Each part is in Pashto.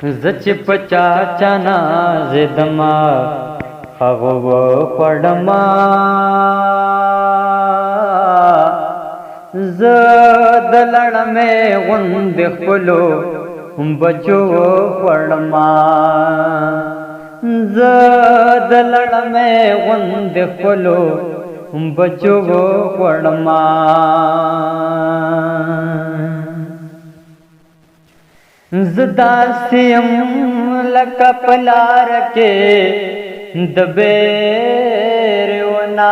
زچ پچا چانا زدما هغه پړما زد لړمه غوند خپلو بچو پړما زد لړمه غوند خپلو بچو پړما زداسیم لکا پلار کے دبیر ونا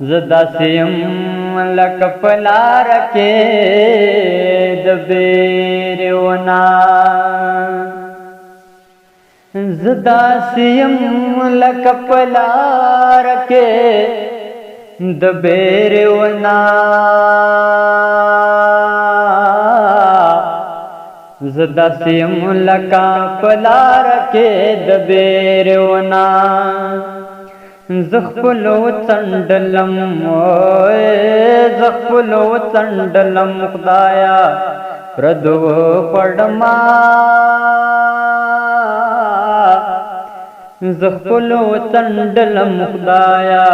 زداسیم لکا پلار کے دبیر ونا زداسیم لکا پلار کے دبیر ونا زداسیم لکا پلار کے دبیر ونا زخپلو چندلم زخپلو چندلم خدایا پردو پڑما زخپلو چندلم خدایا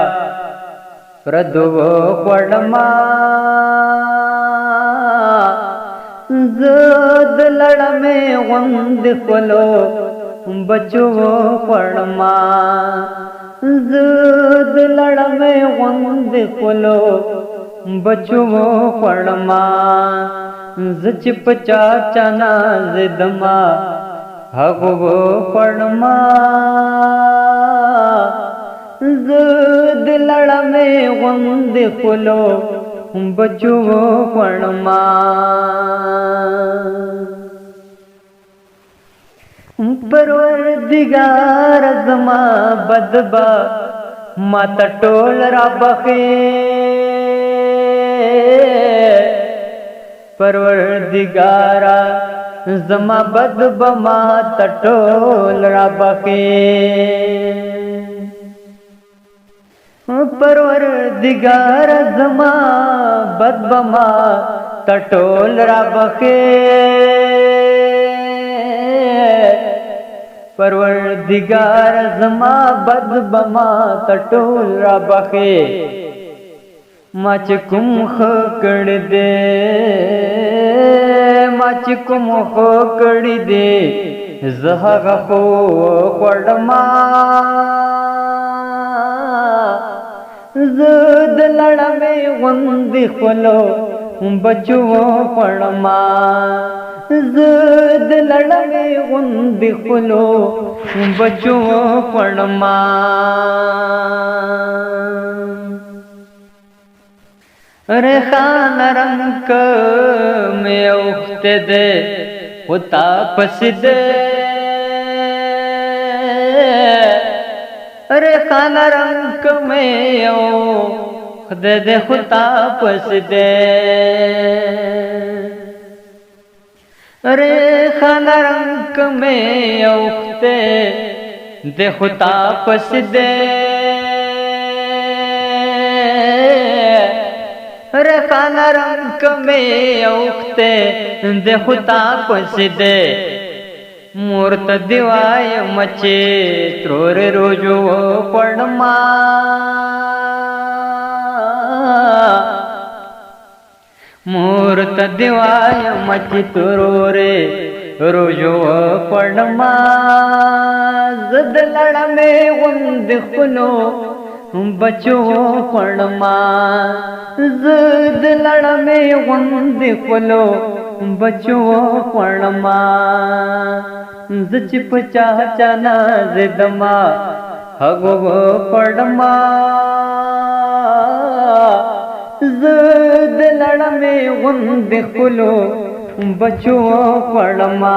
پردو پڑما زد لڑمے غند خلو بچو پڑما زد لڑمے غند خلو بچو پڑما زچ پچا چانا زدما ہگو پڑما زد لڑمے غند خلو بچو پڑما پروردگار زما بدبا ماتا ٹول را بخے پروردگارا زما بدبا ماتا ٹول را بخے پروردگار زما بدبما تٹول را بخے پروردگار زما بدبما تٹول را بخے ماچ کم خکڑ دے ماچ کم خکڑ دے زہغ خو قڑما زد لڑمے غند خلو بچو پڑما زد لڑمے غند خلو بچو پڑما ریحان رنگ میں اخت دے ہوتا پس دے ریحان رنگ میں خود دے خطا پس دے ریحان رنگ میں اخت دے خطا پس دے ریحان رنگ میں اخت دے خطا پس دے مورت دیوائی مچے ترور روجو پڑما مورت دیوائی مچے ترور روجو پڑما زد لڑمے غند خلو بچو پڑما زد لڑمے غند خلو بچو پڑما زچ پچا چانا زدما ہگو پڑما زد لڑمے غند خلو بچو پڑما